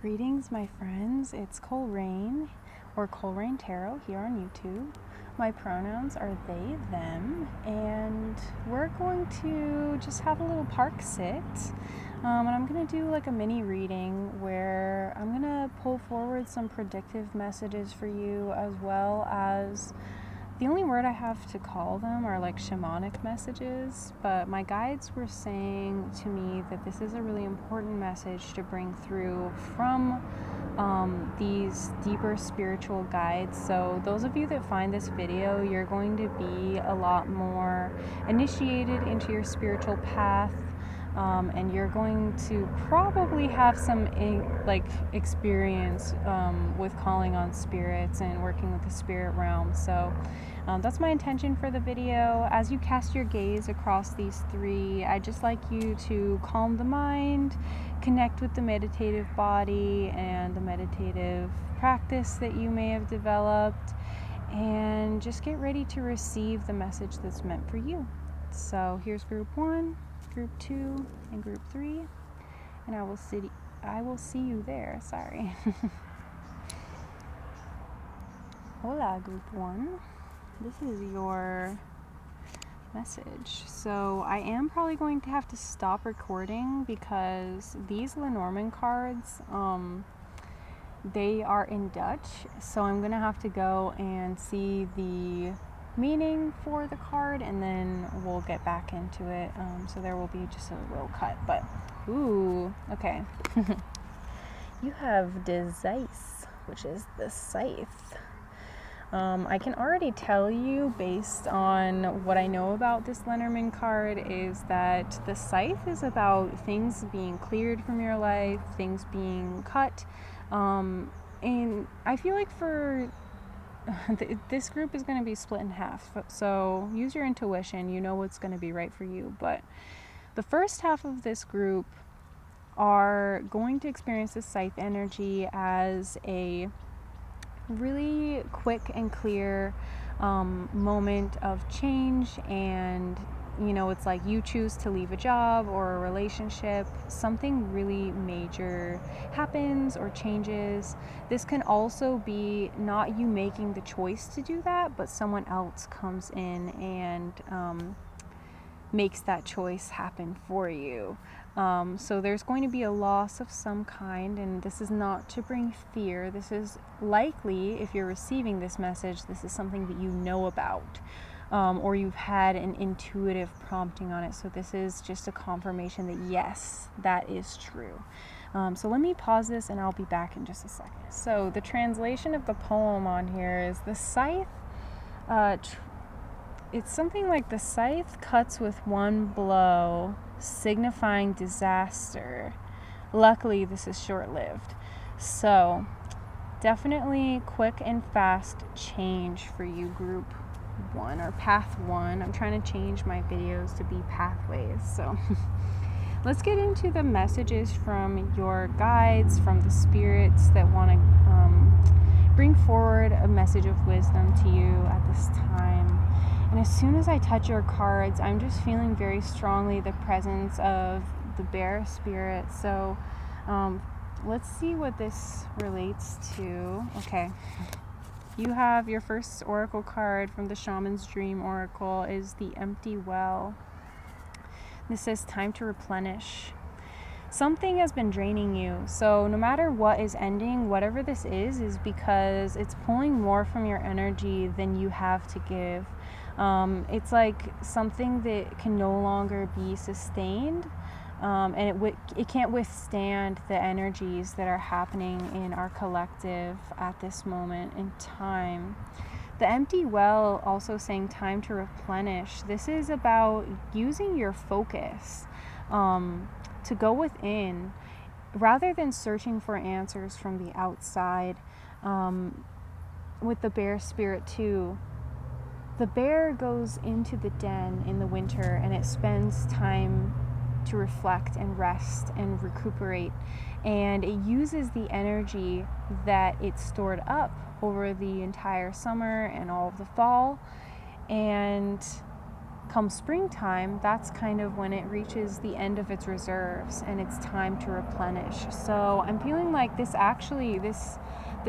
Greetings, my friends. It's Colrain, or Colrain Tarot here on YouTube. My pronouns are they, them, and we're going to just have a little park sit. And I'm going to do like a mini reading where I'm going to pull forward some predictive messages for you, as well as the only word I have to call them are like shamanic messages, but my guides were saying to me that this is a really important message to bring through from these deeper spiritual guides. So those of you that find this video, you're going to be a lot more initiated into your spiritual path. And you're going to probably have some experience with calling on spirits and working with the spirit realm. So that's my intention for the video. As you cast your gaze across these three, I'd just like you to calm the mind, connect with the meditative body and the meditative practice that you may have developed, and just get ready to receive the message that's meant for you. So here's group 1, group 2, and group 3, and I will see you there. Sorry. Hola, group 1. This is your message. So I am probably going to have to stop recording because these Lenormand cards, they are in Dutch, so I'm gonna have to go and see the meaning for the card, and then we'll get back into it. So there will be just a little cut, but ooh, okay. You have the Zeiss, which is the scythe. I can already tell you, based on what I know about this Lenormand card, is that the scythe is about things being cleared from your life, things being cut, and I feel like for this group is going to be split in half, so use your intuition. You know what's going to be right for you. But the first half of this group are going to experience the scythe energy as a really quick and clear moment of change, and it's like you choose to leave a job or a relationship, something really major happens or changes. This can also be not you making the choice to do that, but someone else comes in and makes that choice happen for you. So there's going to be a loss of some kind, and this is not to bring fear. This is likely, if you're receiving this message, this is something that you know about, or you've had an intuitive prompting on it. So this is just a confirmation that yes, that is true. So let me pause this and I'll be back in just a second. So the translation of the poem on here is the scythe. It's something like the scythe cuts with one blow, signifying disaster. Luckily, this is short-lived. So definitely quick and fast change for you, group 1 or path 1. I'm trying to change my videos to be pathways. So let's get into the messages from your guides, from the spirits that want to bring forward a message of wisdom to you at this time. And as soon as I touch your cards, I'm just feeling very strongly the presence of the bear spirit. So let's see what this relates to. Okay. You have your first oracle card from the Shaman's Dream Oracle is the Empty Well. This says time to replenish. Something has been draining you. So no matter what is ending, whatever this is because it's pulling more from your energy than you have to give. It's like something that can no longer be sustained, and it can't withstand the energies that are happening in our collective at this moment in time. The Empty Well also saying time to replenish. This is about using your focus to go within rather than searching for answers from the outside. With the bear spirit too, the bear goes into the den in the winter and it spends time to reflect and rest and recuperate, and it uses the energy that it's stored up over the entire summer and all of the fall, and come springtime, that's kind of when it reaches the end of its reserves and it's time to replenish. So I'm feeling like this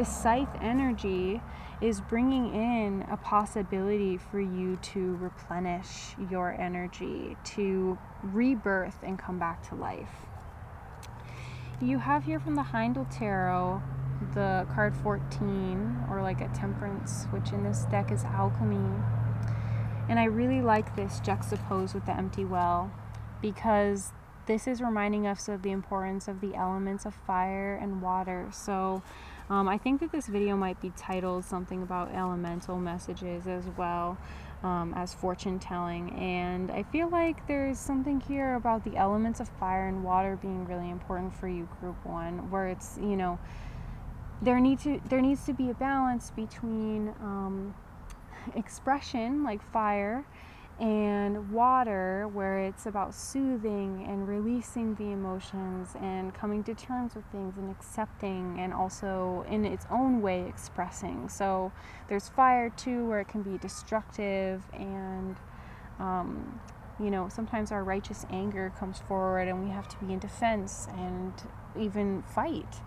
scythe energy is bringing in a possibility for you to replenish your energy, to rebirth and come back to life. You have here from the Haindl Tarot the card 14, or like a temperance, which in this deck is alchemy. And I really like this juxtaposed with the empty well, because this is reminding us of the importance of the elements of fire and water. So I think that this video might be titled something about elemental messages as well as fortune telling. And I feel like there's something here about the elements of fire and water being really important for you, group 1, where it's, you know, there needs to be a balance between expression, like fire, and water, where it's about soothing and releasing the emotions and coming to terms with things and accepting, and also in its own way expressing. So there's fire too, where it can be destructive, and you know, sometimes our righteous anger comes forward and we have to be in defense and even fight.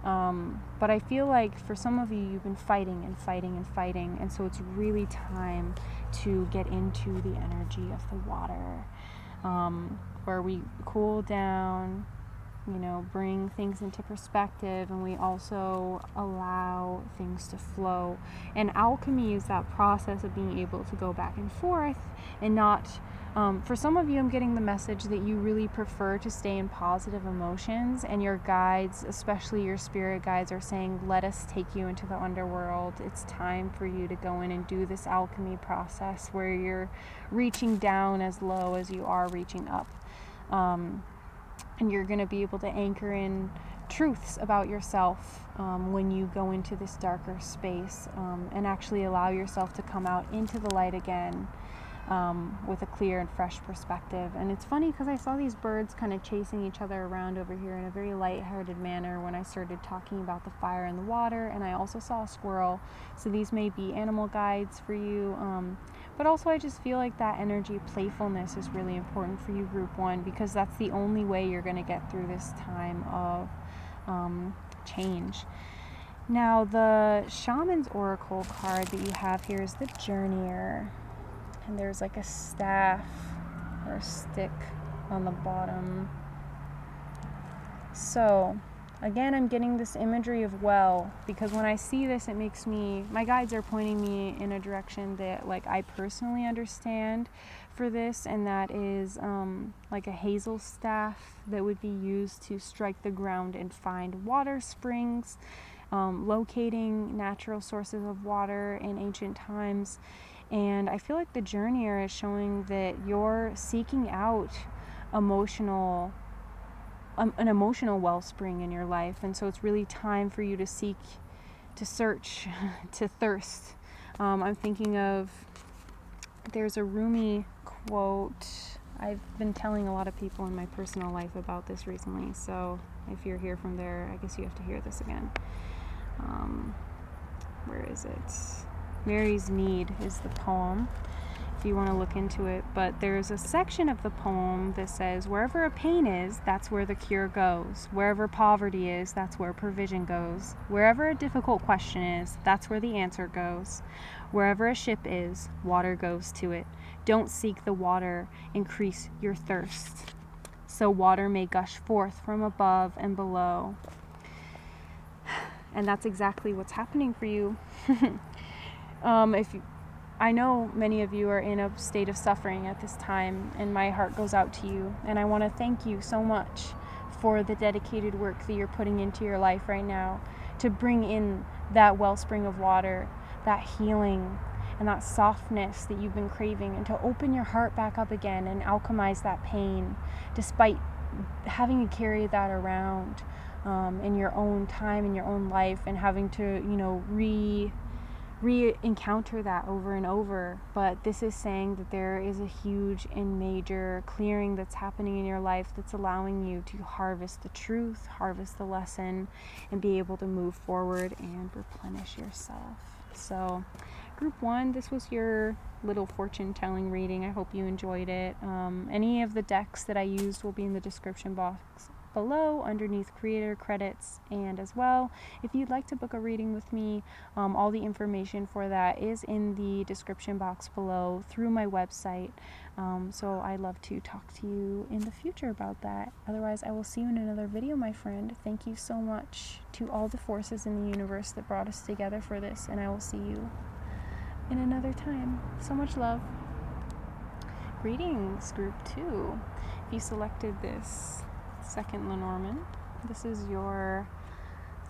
But I feel like for some of you, you've been fighting and fighting and fighting, and so it's really time to get into the energy of the water, where we cool down, you know, bring things into perspective, and we also allow things to flow. And alchemy is that process of being able to go back and forth and not for some of you, I'm getting the message that you really prefer to stay in positive emotions, and your guides, especially your spirit guides, are saying, let us take you into the underworld. It's time for you to go in and do this alchemy process where you're reaching down as low as you are reaching up. And you're going to be able to anchor in truths about yourself when you go into this darker space, and actually allow yourself to come out into the light again. With a clear and fresh perspective. And it's funny because I saw these birds kind of chasing each other around over here in a very lighthearted manner when I started talking about the fire and the water, and I also saw a squirrel. So these may be animal guides for you, but also I just feel like that energy of playfulness is really important for you, group 1, because that's the only way you're going to get through this time of change. Now, the Shaman's Oracle card that you have here is the Journeyer. And there's like a staff or a stick on the bottom. So again, I'm getting this imagery of well, because when I see this, it makes me, my guides are pointing me in a direction that like I personally understand for this, and that is like a hazel staff that would be used to strike the ground and find water springs, locating natural sources of water in ancient times. And I feel like the Journeyer is showing that you're seeking out an emotional wellspring in your life. And so it's really time for you to seek, to search, to thirst. I'm thinking of, there's a Rumi quote. I've been telling a lot of people in my personal life about this recently. So if you're here from there, I guess you have to hear this again. Where is it? Mary's Need is the poem, if you want to look into it. But there's a section of the poem that says, wherever a pain is, that's where the cure goes. Wherever poverty is, that's where provision goes. Wherever a difficult question is, that's where the answer goes. Wherever a ship is, water goes to it. Don't seek the water, increase your thirst, so water may gush forth from above and below. And that's exactly what's happening for you. I know many of you are in a state of suffering at this time, and my heart goes out to you, and I want to thank you so much for the dedicated work that you're putting into your life right now to bring in that wellspring of water, that healing and that softness that you've been craving, and to open your heart back up again and alchemize that pain despite having to carry that around in your own time, in your own life, and having to, you know, re-encounter that over and over. But this is saying that there is a huge and major clearing that's happening in your life that's allowing you to harvest the truth, harvest the lesson, and be able to move forward and replenish yourself. So Group 1, this was your little fortune telling reading. I hope you enjoyed it. Any of the decks that I used will be in the description box below underneath creator credits, and as well, if you'd like to book a reading with me, all the information for that is in the description box below through my website. So I'd love to talk to you in the future about that. Otherwise, I will see you in another video, my friend. Thank you so much to all the forces in the universe that brought us together for this, and I will see you in another time. So much love. Greetings, Group 2. If you selected this second Lenormand, this is your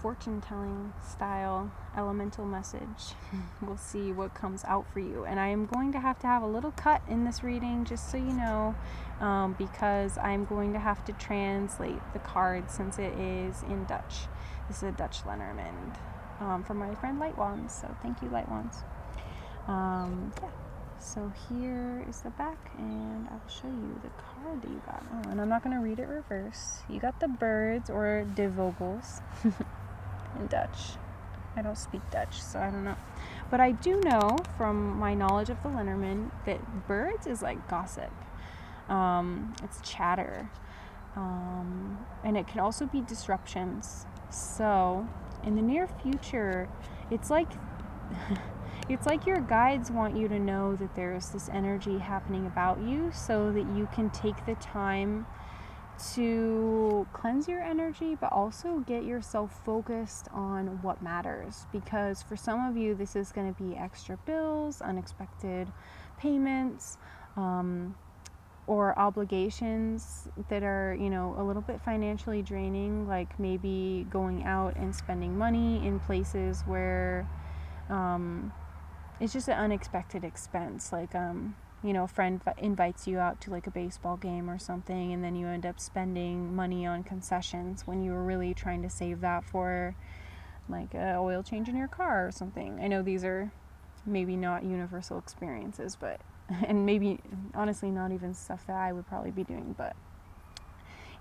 fortune-telling style elemental message. We'll see what comes out for you. And I am going to have a little cut in this reading, just so you know, because I'm going to have to translate the card since it is in Dutch. This is a Dutch Lenormand from my friend Lightwands, so thank you, Lightwands. Yeah. So here is the back, and I will show you the card that you got. Oh, and I'm not going to read it reverse. You got the birds, or de vogels, in Dutch. I don't speak Dutch, so I don't know. But I do know from my knowledge of the Lenormand that birds is like gossip. It's chatter. And it can also be disruptions. So in the near future, it's like... It's like your guides want you to know that there's this energy happening about you, so that you can take the time to cleanse your energy, but also get yourself focused on what matters. Because for some of you, this is going to be extra bills, unexpected payments, or obligations that are, a little bit financially draining, like maybe going out and spending money in places where it's just an unexpected expense, like a friend invites you out to like a baseball game or something, and then you end up spending money on concessions when you were really trying to save that for like an oil change in your car or something. I know these are maybe not universal experiences, but and maybe honestly not even stuff that I would probably be doing, but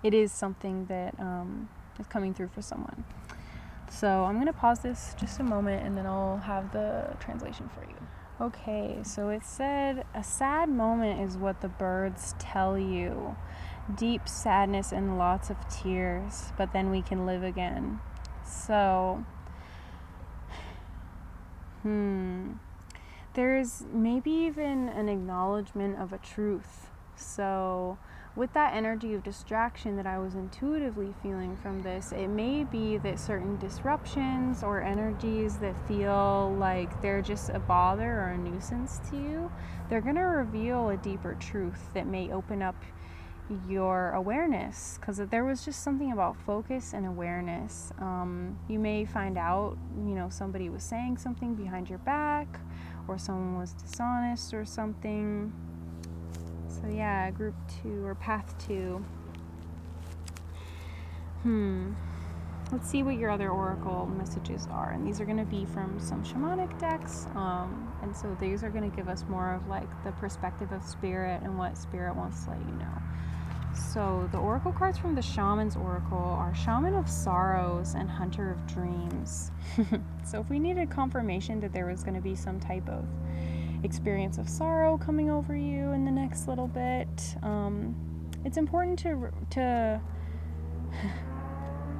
it is something that is coming through for someone. So I'm going to pause this just a moment, and then I'll have the translation for you. Okay, so it said, a sad moment is what the birds tell you. Deep sadness and lots of tears, but then we can live again. So, there's maybe even an acknowledgement of a truth. So with that energy of distraction that I was intuitively feeling from this, it may be that certain disruptions or energies that feel like they're just a bother or a nuisance to you, they're going to reveal a deeper truth that may open up your awareness, because there was just something about focus and awareness. You may find out, somebody was saying something behind your back, or someone was dishonest or something. So yeah, group 2 or path 2. Let's see what your other oracle messages are. And these are going to be from some shamanic decks. And so these are going to give us more of like the perspective of spirit and what spirit wants to let you know. So the oracle cards from the Shaman's oracle are Shaman of Sorrows and Hunter of Dreams. So if we needed confirmation that there was going to be some type of experience of sorrow coming over you in the next little bit, it's important to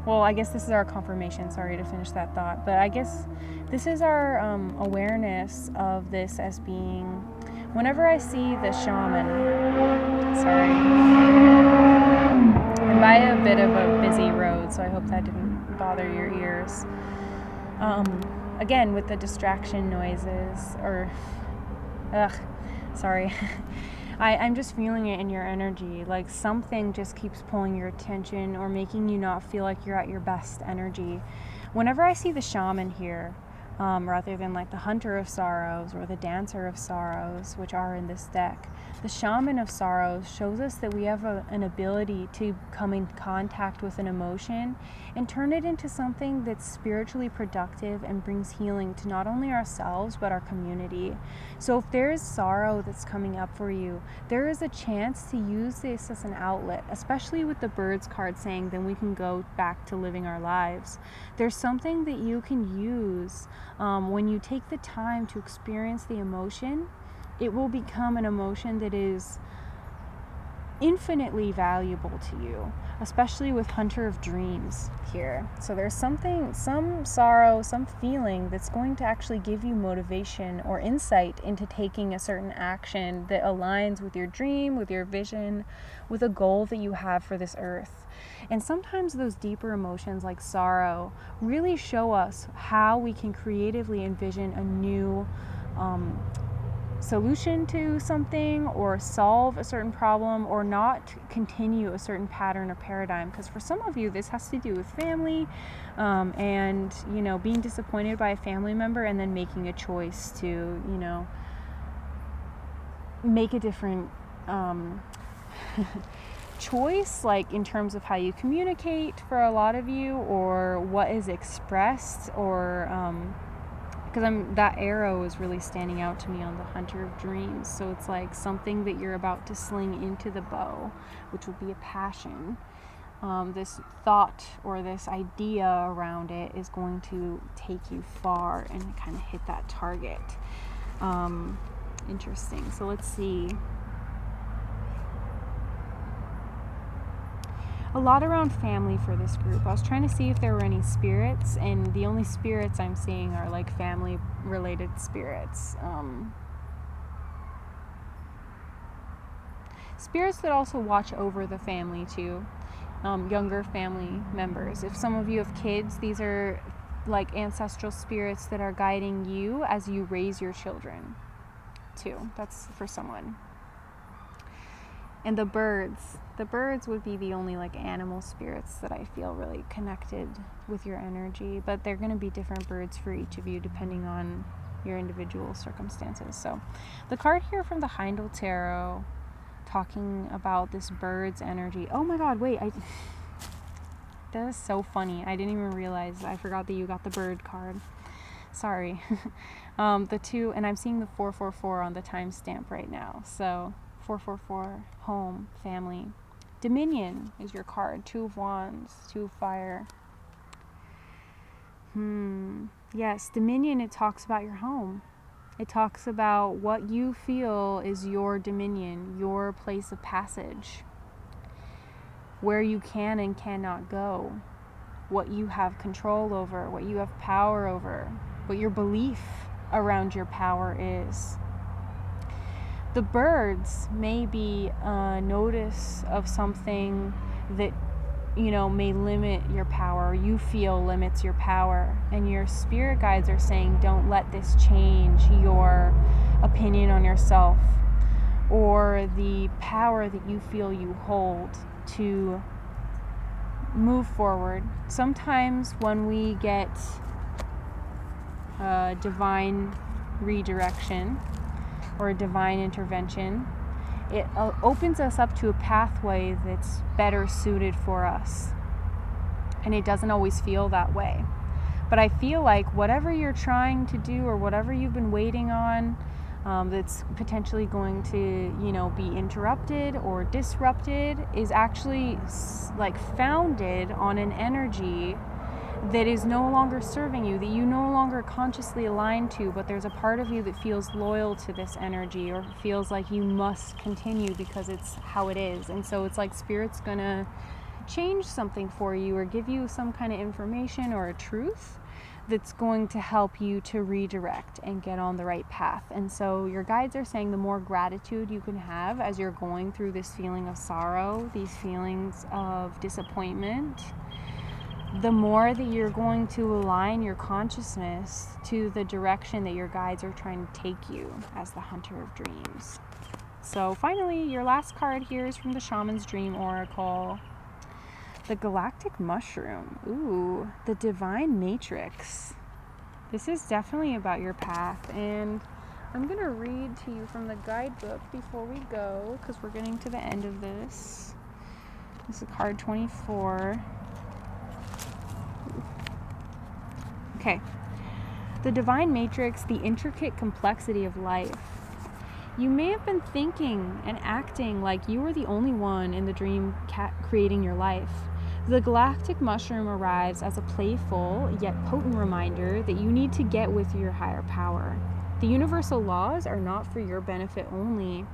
well, I guess this is our confirmation. Sorry to finish that thought, but I guess this is our awareness of this as being, whenever I see the shaman, sorry, I'm by a bit of a busy road, so I hope that didn't bother your ears. Again, with the distraction noises, or sorry. I'm just feeling it in your energy, like something just keeps pulling your attention or making you not feel like you're at your best energy. Whenever I see the shaman here, rather than like the hunter of sorrows or the dancer of sorrows, which are in this deck, the shaman of sorrows shows us that we have an ability to come in contact with an emotion and turn it into something that's spiritually productive and brings healing to not only ourselves but our community. So if there is sorrow that's coming up for you, there is a chance to use this as an outlet, especially with the birds card saying then we can go back to living our lives. There's something that you can use when you take the time to experience the emotion, it will become an emotion that is infinitely valuable to you, especially with Hunter of Dreams here. So there's some sorrow, some feeling that's going to actually give you motivation or insight into taking a certain action that aligns with your dream, with your vision, with a goal that you have for this earth. And sometimes those deeper emotions like sorrow really show us how we can creatively envision a new solution to something, or solve a certain problem, or not continue a certain pattern or paradigm. Because for some of you, this has to do with family, and being disappointed by a family member and then making a choice to make a different choice, like in terms of how you communicate for a lot of you, or what is expressed, or because that arrow is really standing out to me on the Hunter of Dreams. So it's like something that you're about to sling into the bow, which would be a passion. This thought or this idea around it is going to take you far and kind of hit that target. Interesting. So let's see. A lot around family for this group. I was trying to see if there were any spirits, and the only spirits I'm seeing are like family related spirits. Spirits that also watch over the family too. Younger family members. If some of you have kids, these are like ancestral spirits that are guiding you as you raise your children too. That's for someone. And the birds would be the only like animal spirits that I feel really connected with your energy, but they're going to be different birds for each of you depending on your individual circumstances. So the card here from the Haindl Tarot, talking about this bird's energy. Oh my god, wait, that is so funny. I didn't even realize. I forgot that you got the bird card. Sorry. The 2, and I'm seeing the 444 on the timestamp right now. So 444, home, family. Dominion is your card. 2 of Wands, 2 of Fire. Yes, Dominion, it talks about your home. It talks about what you feel is your dominion, your place of passage, where you can and cannot go, what you have control over, what you have power over, what your belief around your power is. The birds may be a notice of something that, may limit your power, or you feel limits your power. And your spirit guides are saying, don't let this change your opinion on yourself, or the power that you feel you hold to move forward. Sometimes when we get divine redirection, or a divine intervention, it opens us up to a pathway that's better suited for us. And it doesn't always feel that way. But I feel like whatever you're trying to do, or whatever you've been waiting on, that's potentially going to, be interrupted or disrupted, is actually like founded on an energy that is no longer serving you, that you no longer consciously align to, but there's a part of you that feels loyal to this energy, or feels like you must continue because it's how it is. And so it's like Spirit's gonna change something for you, or give you some kind of information or a truth that's going to help you to redirect and get on the right path. And so your guides are saying the more gratitude you can have as you're going through this feeling of sorrow, these feelings of disappointment, the more that you're going to align your consciousness to the direction that your guides are trying to take you as the Hunter of Dreams. So finally, your last card here is from the Shaman's Dream Oracle. The Galactic Mushroom. Ooh, the Divine Matrix. This is definitely about your path, and I'm going to read to you from the guidebook before we go, because we're getting to the end of this. This is card 24. Okay. The Divine Matrix, the intricate complexity of life. You may have been thinking and acting like you were the only one in the dream creating your life. The galactic mushroom arrives as a playful yet potent reminder that you need to get with your higher power. The universal laws are not for your benefit only.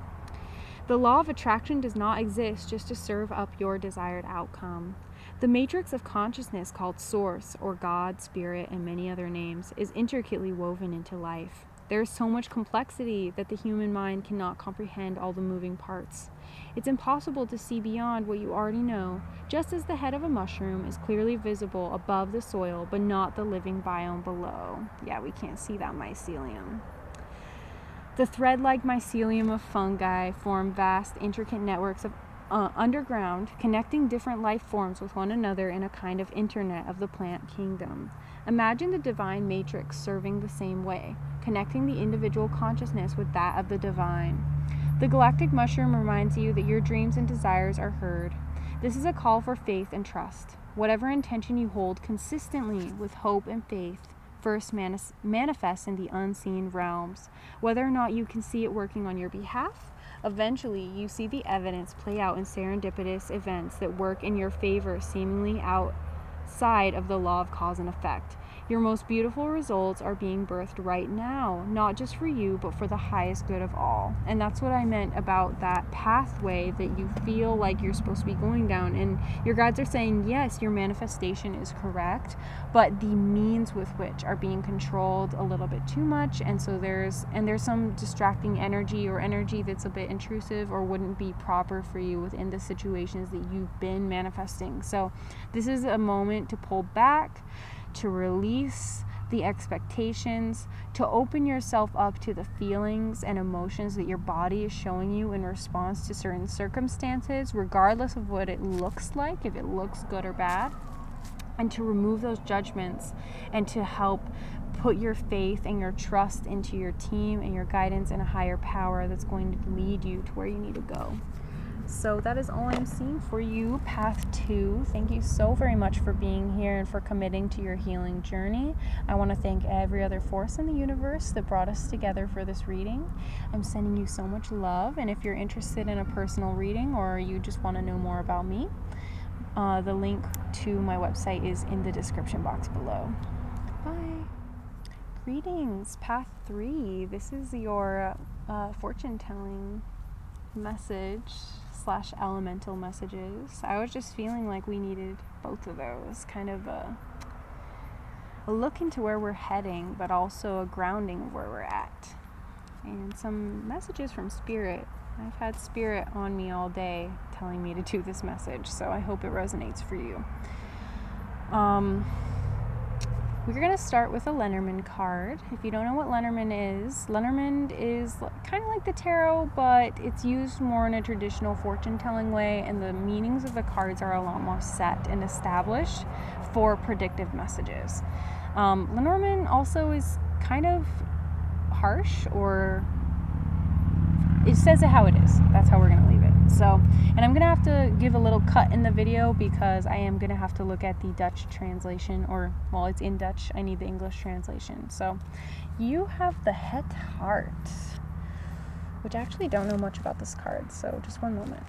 The law of attraction does not exist just to serve up your desired outcome. The matrix of consciousness, called Source or God, Spirit, and many other names, is intricately woven into life. There is so much complexity that the human mind cannot comprehend all the moving parts. It's impossible to see beyond what you already know, just as the head of a mushroom is clearly visible above the soil, but not the living biome below. Yeah, we can't see that mycelium. The thread-like mycelium of fungi form vast, intricate networks of underground, connecting different life forms with one another in a kind of internet of the plant kingdom. Imagine the divine matrix serving the same way, connecting the individual consciousness with that of the divine. The galactic mushroom reminds you that your dreams and desires are heard. This is a call for faith and trust. Whatever intention you hold consistently with hope and faith first manifests in the unseen realms. Whether or not you can see it working on your behalf, eventually you see the evidence play out in serendipitous events that work in your favor, seemingly outside of the law of cause and effect. Your most beautiful results are being birthed right now, not just for you, but for the highest good of all. And that's what I meant about that pathway that you feel like you're supposed to be going down. And your guides are saying, yes, your manifestation is correct, but the means with which are being controlled a little bit too much. And so there's some distracting energy or energy that's a bit intrusive or wouldn't be proper for you within the situations that you've been manifesting. So this is a moment to pull back, to release the expectations, to open yourself up to the feelings and emotions that your body is showing you in response to certain circumstances, regardless of what it looks like, if it looks good or bad, and to remove those judgments and to help put your faith and your trust into your team and your guidance and a higher power that's going to lead you to where you need to go. So that is all I'm seeing for you, Path 2. Thank you so very much for being here and for committing to your healing journey. I want to thank every other force in the universe that brought us together for this reading. I'm sending you so much love, and if you're interested in a personal reading or you just want to know more about me, the link to my website is in the description box below. Bye. Greetings, Path 3. This is your fortune-telling message / elemental messages. I was just feeling like we needed both of those, kind of a look into where we're heading, but also a grounding of where we're at, and some messages from Spirit. I've had Spirit on me all day telling me to do this message, so I hope it resonates for you. We're going to start with a Lenormand card. If you don't know what Lenormand is kind of like the tarot, but it's used more in a traditional fortune-telling way, and the meanings of the cards are a lot more set and established for predictive messages. Lenormand also is kind of harsh, or it says it how it is. That's how we're going to leave it. So, and I'm going to have to give a little cut in the video because I am going to have to look at the Dutch translation, or, well, it's in Dutch. I need the English translation. So, you have the Het Hart, which I actually don't know much about this card, so just one moment.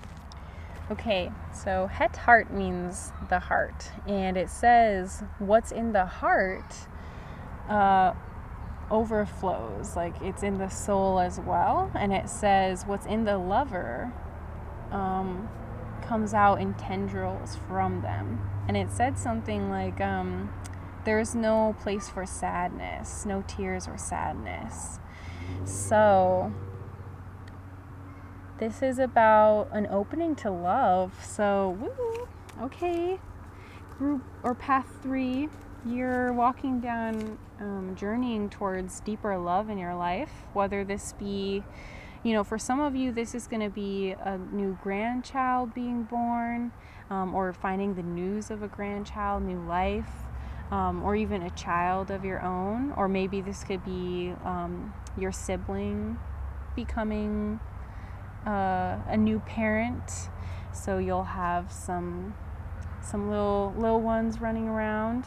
Okay, so Het Hart means the heart, and it says what's in the heart overflows, like it's in the soul as well. And it says what's in the lover comes out in tendrils from them. And it said something like there's no place for sadness, no tears or sadness. So this is about an opening to love. So woo, okay, group or Path 3, you're walking down, journeying towards deeper love in your life, whether this be, for some of you, this is going to be a new grandchild being born, or finding the news of a grandchild, new life, or even a child of your own, or maybe this could be your sibling becoming a new parent, so you'll have some little ones running around.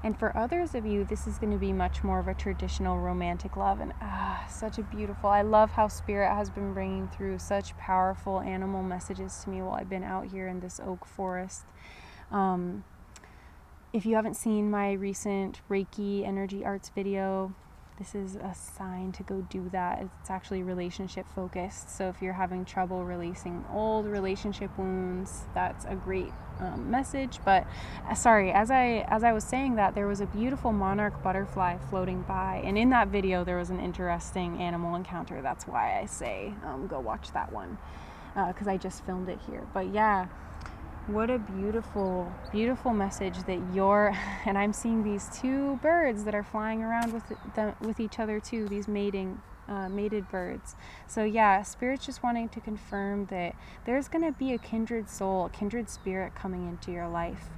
And for others of you, this is going to be much more of a traditional romantic love. And such a beautiful, I love how Spirit has been bringing through such powerful animal messages to me while I've been out here in this oak forest. If you haven't seen my recent Reiki energy arts video, this is a sign to go do that. It's actually relationship focused. So if you're having trouble releasing old relationship wounds, that's a great message. But sorry, as I was saying that, there was a beautiful monarch butterfly floating by, and in that video there was an interesting animal encounter. That's why I say go watch that one, because I just filmed it here. But yeah, what a beautiful, beautiful message that you're, and I'm seeing these two birds that are flying around with each other too, these mated birds. So yeah, Spirit's just wanting to confirm that there's going to be a kindred soul, a kindred spirit coming into your life.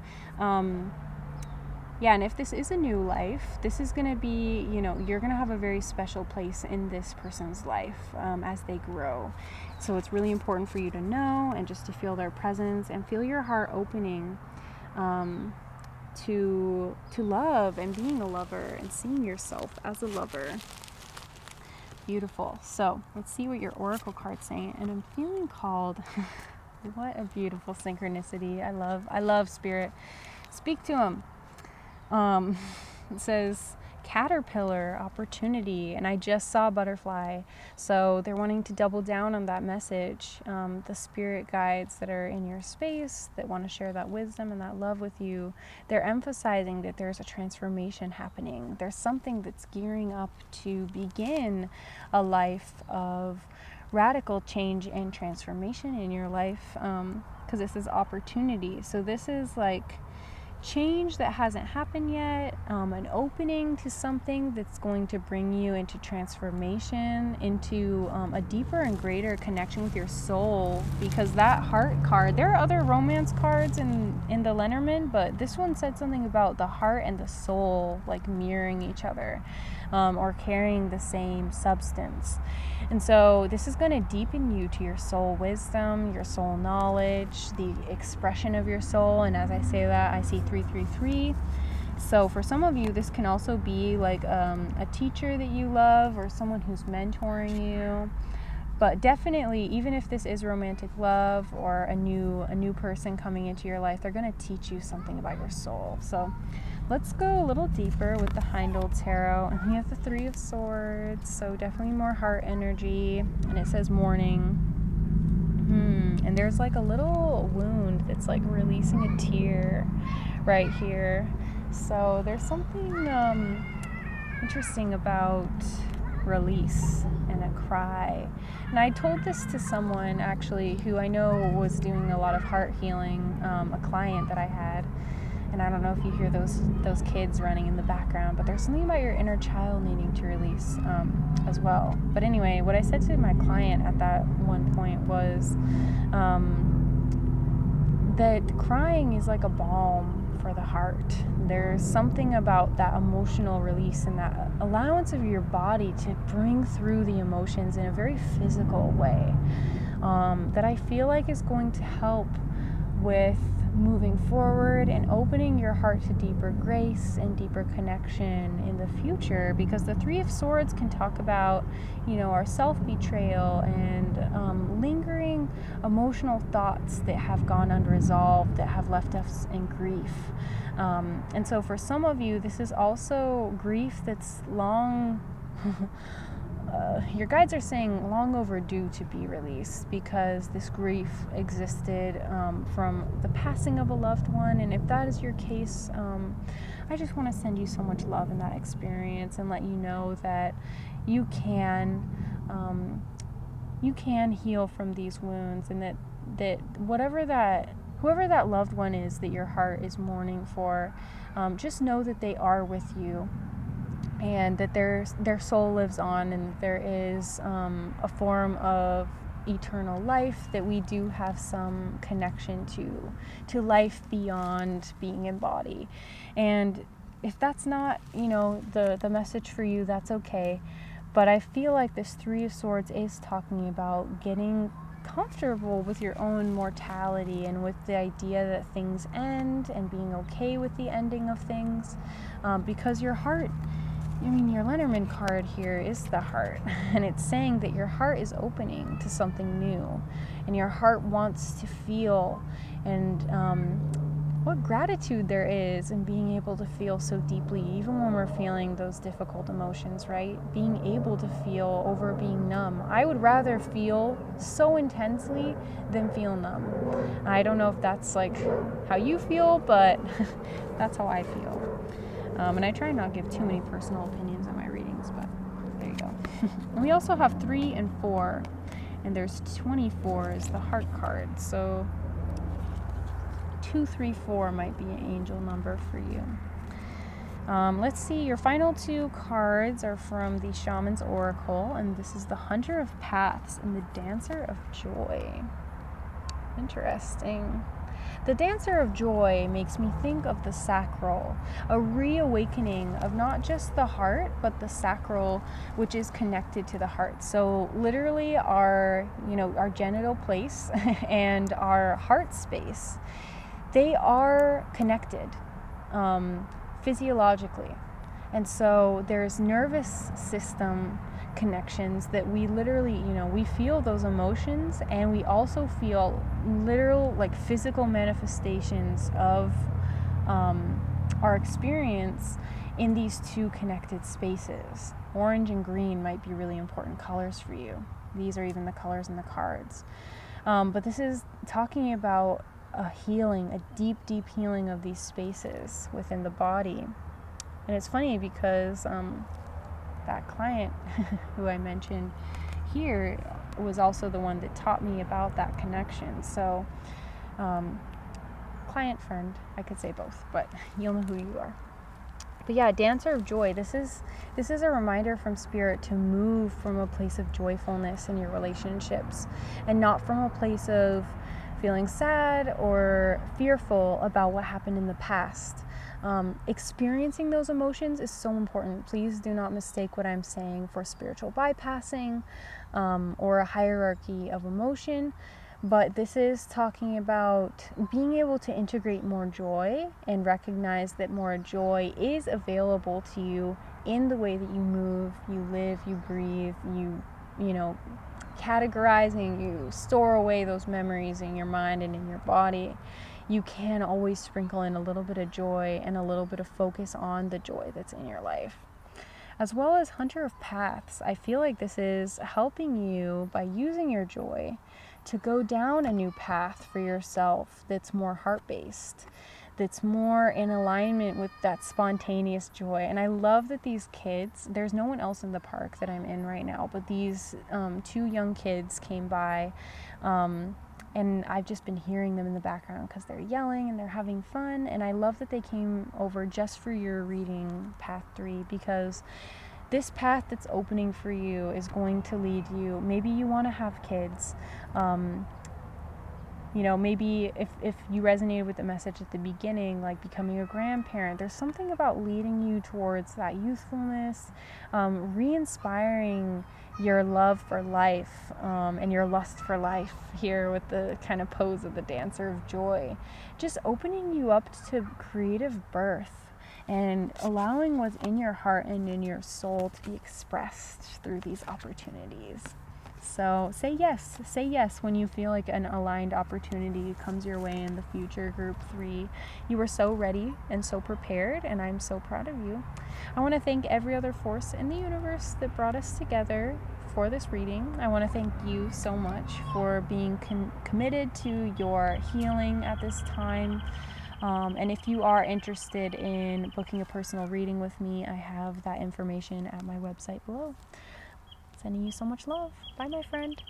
Yeah, and if this is a new life, this is going to be, you're going to have a very special place in this person's life as they grow. So it's really important for you to know and just to feel their presence and feel your heart opening to love and being a lover and seeing yourself as a lover. Beautiful. So let's see what your oracle card's saying. And I'm feeling called. What a beautiful synchronicity. I love Spirit. Speak to him. It says caterpillar, opportunity, and I just saw butterfly. So they're wanting to double down on that message. The spirit guides that are in your space that want to share that wisdom and that love with you, they're emphasizing that there's a transformation happening. There's something that's gearing up to begin a life of radical change and transformation in your life, because this is opportunity. So this is like change that hasn't happened yet, an opening to something that's going to bring you into transformation, into a deeper and greater connection with your soul. Because that heart card, there are other romance cards in the Lenormand, but this one said something about the heart and the soul like mirroring each other, or carrying the same substance. And so this is going to deepen you to your soul wisdom, your soul knowledge, the expression of your soul. And as I say that, I see 333. So for some of you, this can also be like a teacher that you love or someone who's mentoring you. But definitely, even if this is romantic love or a new person coming into your life, they're going to teach you something about your soul. So let's go a little deeper with the Haindl tarot. And we have the Three of Swords, so definitely more heart energy. And it says mourning. And there's like a little wound that's like releasing a tear right here. So there's something interesting about release and a cry. And I told this to someone actually who I know was doing a lot of heart healing, a client that I had. And I don't know if you hear those kids running in the background, but there's something about your inner child needing to release as well. But anyway, what I said to my client at that one point was that crying is like a balm for the heart. There's something about that emotional release and that allowance of your body to bring through the emotions in a very physical way, that I feel like is going to help with moving forward and opening your heart to deeper grace and deeper connection in the future. Because the Three of Swords can talk about, our self-betrayal and lingering emotional thoughts that have gone unresolved, that have left us in grief. And so for some of you, this is also grief that's long your guides are saying long overdue to be released, because this grief existed from the passing of a loved one. And if that is your case, I just want to send you so much love in that experience and let you know that you can heal from these wounds, and that whoever that loved one is that your heart is mourning for, just know that they are with you. And that their soul lives on, and there is a form of eternal life, that we do have some connection to life beyond being in body. And if that's not, the message for you, that's okay. But I feel like this Three of Swords is talking about getting comfortable with your own mortality and with the idea that things end and being okay with the ending of things, because your heart, your Lenormand card here is the heart, and it's saying that your heart is opening to something new, and your heart wants to feel, and what gratitude there is in being able to feel so deeply, even when we're feeling those difficult emotions, right? Being able to feel over being numb. I would rather feel so intensely than feel numb. I don't know if that's like how you feel, but that's how I feel. And I try not to give too many personal opinions in my readings, but there you go. And we also have 3 and 4, and there's 24 is the heart card. So 2, 3, 4 might be an angel number for you. Let's see, your final 2 cards are from the Shaman's Oracle, and this is the Hunter of Paths and the Dancer of Joy. Interesting. The Dancer of Joy makes me think of the sacral, a reawakening of not just the heart, but the sacral, which is connected to the heart. So literally our genital place and our heart space, they are connected physiologically. And so there's nervous system connections that we literally, we feel those emotions, and we also feel literal, like physical manifestations of our experience in these 2 connected spaces. Orange and green might be really important colors for you. These are even the colors in the cards. But this is talking about a healing, a deep, deep healing of these spaces within the body. And it's funny because that client who I mentioned here was also the one that taught me about that connection. So client, friend, I could say both, but you'll know who you are. But yeah, Dancer of Joy, this is a reminder from Spirit to move from a place of joyfulness in your relationships, and not from a place of feeling sad or fearful about what happened in the past. Experiencing those emotions is so important. Please do not mistake what I'm saying for spiritual bypassing or a hierarchy of emotion. But this is talking about being able to integrate more joy and recognize that more joy is available to you in the way that you move, you live, you breathe, you categorizing, you store away those memories in your mind and in your body. You can always sprinkle in a little bit of joy and a little bit of focus on the joy that's in your life. As well as Hunter of Paths, I feel like this is helping you by using your joy to go down a new path for yourself that's more heart-based, that's more in alignment with that spontaneous joy. And I love that these kids, there's no one else in the park that I'm in right now, but these 2 young kids came by, and I've just been hearing them in the background because they're yelling and they're having fun. And I love that they came over just for your reading, Path 3, because this path that's opening for you is going to lead you. Maybe you want to have kids. Maybe if you resonated with the message at the beginning, like becoming a grandparent, there's something about leading you towards that youthfulness, re-inspiring your love for life and your lust for life here with the kind of pose of the Dancer of Joy. Just opening you up to creative birth and allowing what's in your heart and in your soul to be expressed through these opportunities. So say yes when you feel like an aligned opportunity comes your way in the future, Group 3. You were so ready and so prepared, and I'm so proud of you. I want to thank every other force in the universe that brought us together for this reading. I want to thank you so much for being committed to your healing at this time. And if you are interested in booking a personal reading with me, I have that information at my website below. Sending you so much love. Bye, my friend.